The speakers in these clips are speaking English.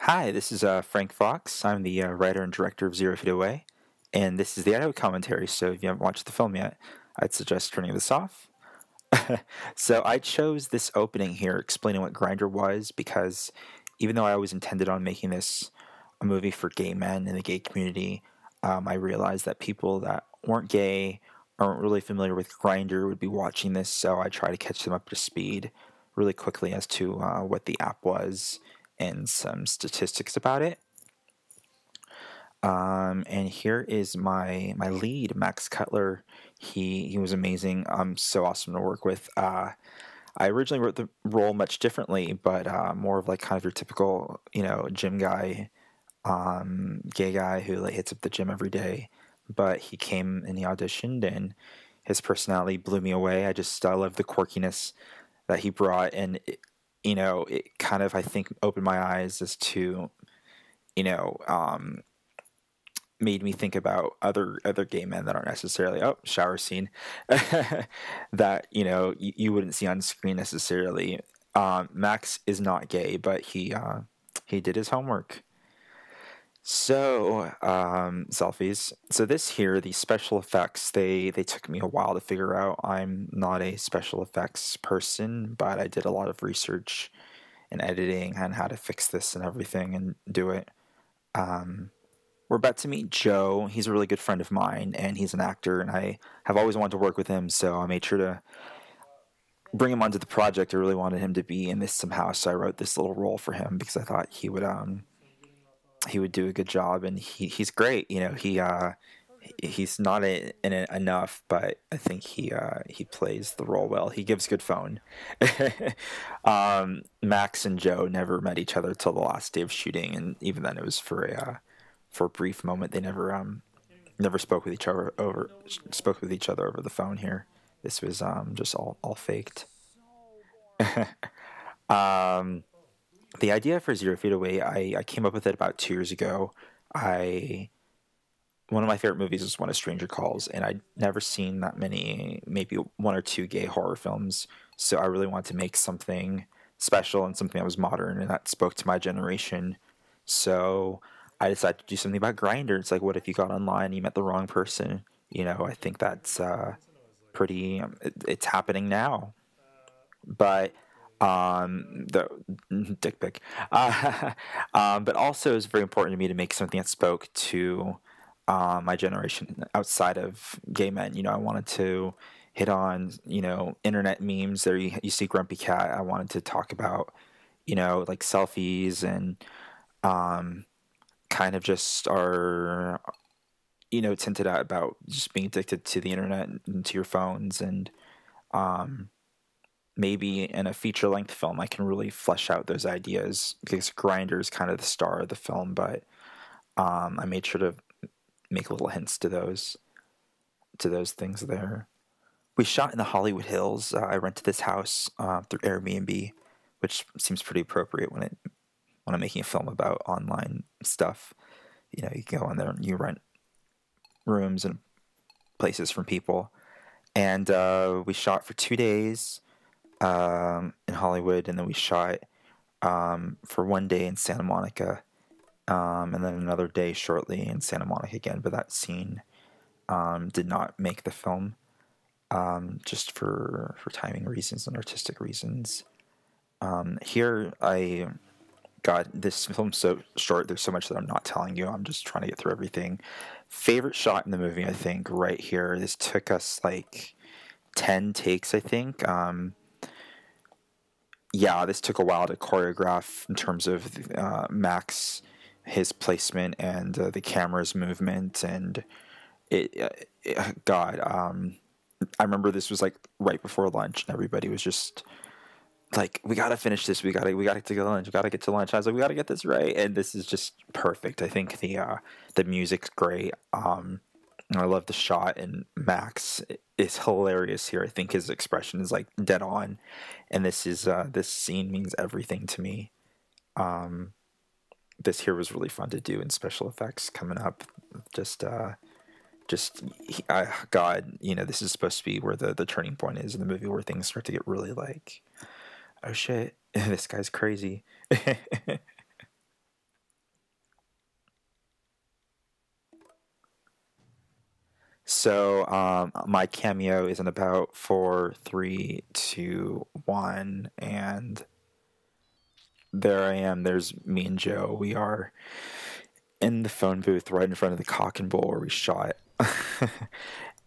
Hi, this is Frank Fox. I'm the writer and director of Zero Feet Away, and this is the audio commentary. So if you haven't watched the film yet, I'd suggest turning this off. So I chose this opening here, explaining what Grindr was, because even though I always intended on making this a movie for gay men in the gay community, I realized that people that weren't gay, aren't really familiar with Grindr, would be watching this. So I try to catch them up to speed really quickly as to what the app was and some statistics about it. And here is my lead, Max Cutler. He was amazing. So awesome to work with. I originally wrote the role much differently, but more of like kind of your typical, gym guy, gay guy who like hits up the gym every day. But he came and he auditioned, and his personality blew me away. I love the quirkiness that he brought, and it kind of, I think, opened my eyes as to, you know, um, made me think about other gay men that aren't necessarily shower scene that you wouldn't see on screen necessarily. Max is not gay, but he did his homework. So, selfies. So this here, the special effects, they took me a while to figure out. I'm not a special effects person, but I did a lot of research and editing on how to fix this and everything and do it. Um, we're about to meet Joe. He's a really good friend of mine, and he's an actor, and I have always wanted to work with him, so I made sure to bring him onto the project. I really wanted him to be in this somehow, so I wrote this little role for him because I thought he would do a good job, and he's great. He's not in it enough, but I think he plays the role well. He gives good phone. Max and Joe never met each other till the last day of shooting, and even then it was for a brief moment. They never spoke with each other over the phone here. This was just all faked. um, the idea for Zero Feet Away, I came up with it about 2 years ago. I One of my favorite movies is When a Stranger Calls, and I'd never seen that many, maybe one or two gay horror films. So I really wanted to make something special and something that was modern and that spoke to my generation. So I decided to do something about Grindr. It's like, what if you got online and you met the wrong person? I think that's pretty. It's happening now, but the dick pic. But also, it's very important to me to make something that spoke to my generation outside of gay men. I wanted to hit on internet memes. There you see Grumpy Cat. I wanted to talk about like selfies and kind of just our tinted out about just being addicted to the internet and to your phones, and maybe in a feature length film I can really flesh out those ideas, because Grindr is kind of the star of the film, but I made sure to make little hints to those things there. We shot in the Hollywood Hills. I rented this house through Airbnb, which seems pretty appropriate when I'm making a film about online stuff. You can go on there and you rent rooms and places from people. And we shot for 2 days in Hollywood, and then we shot for 1 day in Santa Monica, and then another day shortly in Santa Monica again. But that scene did not make the film, just for timing reasons and artistic reasons. Here, God, this film's so short. There's so much that I'm not telling you. I'm just trying to get through everything. Favorite shot in the movie, I think, right here. This took us like 10 takes, I think. Yeah, this took a while to choreograph in terms of Max, his placement, and the camera's movement, and God, I remember this was like right before lunch, and everybody was just like, "We gotta finish this. We gotta get to lunch. We gotta get to lunch." I was like, "We gotta get this right," and this is just perfect. I think the music's great. I love the shot, and Max is hilarious here. I think his expression is like dead on, and this scene means everything to me. Um, this here was really fun to do, and special effects coming up. Just, God, this is supposed to be where the turning point is in the movie, where things start to get really like, oh shit, this guy's crazy. So my cameo is in about 4, 3, 2, 1, and there I am. There's me and Joe. We are in the phone booth right in front of the Cock and Bull where we shot.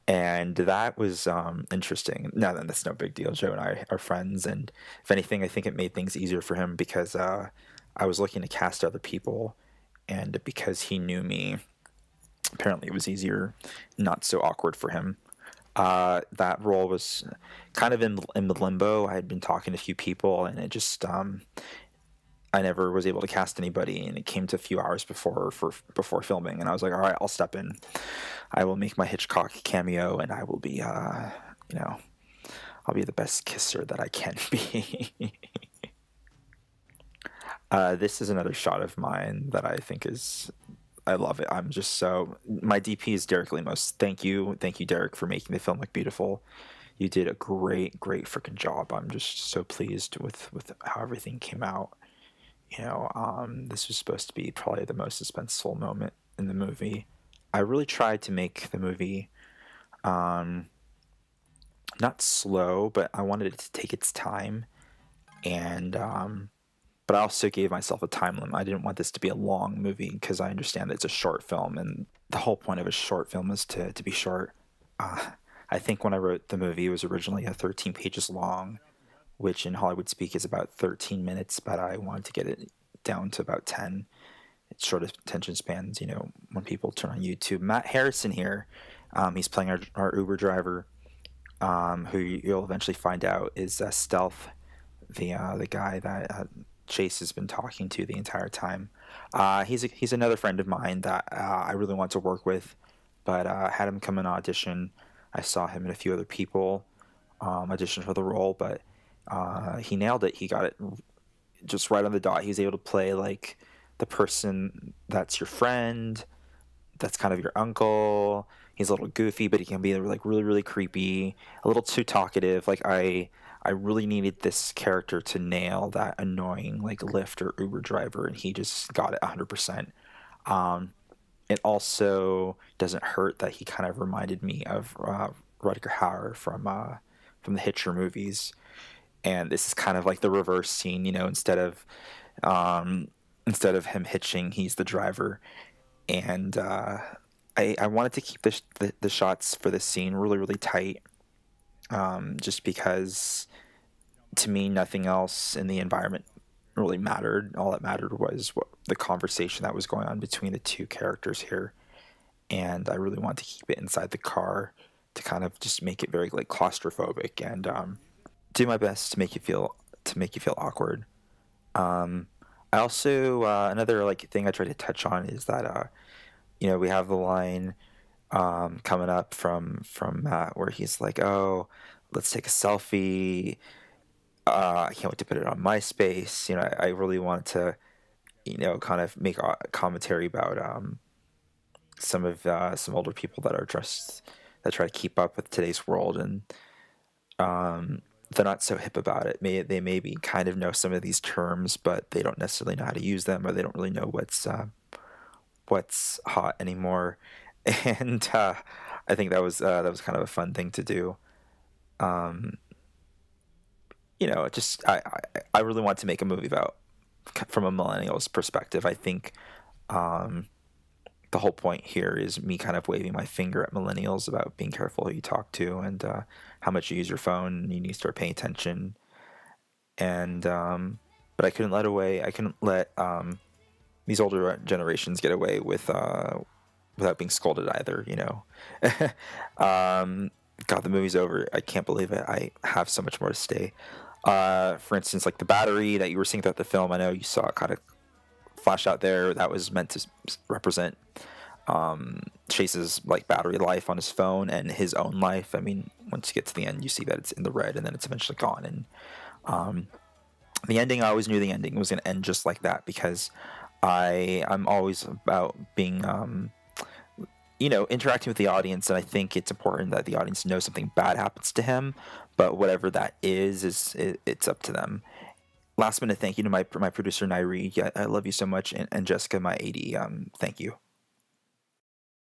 And that was interesting. No, that's no big deal. Joe and I are friends, and if anything, I think it made things easier for him because I was looking to cast other people, and because he knew me, apparently it was easier, not so awkward for him. That role was kind of in the limbo. I had been talking to a few people, and it just I never was able to cast anybody, and it came to a few hours before filming, and I was like, all right, I'll step in. I will make my Hitchcock cameo, and I will be, I'll be the best kisser that I can be. This is another shot of mine that I think I love it. I'm just my DP is Derek Lemos. Thank you, Derek, for making the film look beautiful. You did a great freaking job. I'm just so pleased with how everything came out. This was supposed to be probably the most suspenseful moment in the movie. I really tried to make the movie not slow, but I wanted it to take its time, and but I also gave myself a time limit. I didn't want this to be a long movie because I understand that it's a short film, and the whole point of a short film is to be short. I think when I wrote the movie, it was originally 13 pages long, which in Hollywood speak is about 13 minutes, but I wanted to get it down to about 10. It's short attention spans, when people turn on YouTube. Matt Harrison here, he's playing our Uber driver, who you'll eventually find out is Stealth, the guy that Chase has been talking to the entire time. He's another friend of mine that I really want to work with, but had him come and audition. I saw him and a few other people audition for the role, but he nailed it. He got it just right on the dot. He was able to play like the person that's your friend, that's kind of your uncle. He's a little goofy, but he can be like really creepy, a little too talkative. Like I really needed this character to nail that annoying like Lyft or Uber driver, and he just got it 100%. It also doesn't hurt that he kind of reminded me of Rutger Hauer from the Hitcher movies. And this is kind of like the reverse scene, instead of him hitching, he's the driver. And I wanted to keep the shots for this scene really tight, just because to me nothing else in the environment really mattered. All that mattered was the conversation that was going on between the two characters here, and I really wanted to keep it inside the car to kind of just make it very like claustrophobic and do my best to make you feel awkward. I also another like thing I try to touch on is that we have the line coming up from Matt where he's like, "Oh, let's take a selfie. I can't wait to put it on MySpace." I really wanted to kind of make a commentary about some older people that try to keep up with today's world, and they're not so hip about it. They maybe kind of know some of these terms, but they don't necessarily know how to use them, or they don't really know what's hot anymore. And I think that was kind of a fun thing to do. I really want to make a movie from a millennial's perspective. I think the whole point here is me kind of waving my finger at millennials about being careful who you talk to, and how much you use your phone. You need to start paying attention. And but I couldn't let these older generations get away with without being scolded either. God, the movie's over. I can't believe it. I have so much more to say. For instance, like the battery that you were seeing throughout the film, I know you saw it kind of flash out there. That was meant to represent Chase's like battery life on his phone and his own life. I mean, once you get to the end, you see that it's in the red, and then it's eventually gone. And the ending, I always knew the ending was going to end just like that, because I'm always about being interacting with the audience, and I think it's important that the audience knows something bad happens to him, but whatever that is it's up to them. Last minute thank you to my producer Nairi. Yeah, I love you so much, and Jessica, my AD. Thank you.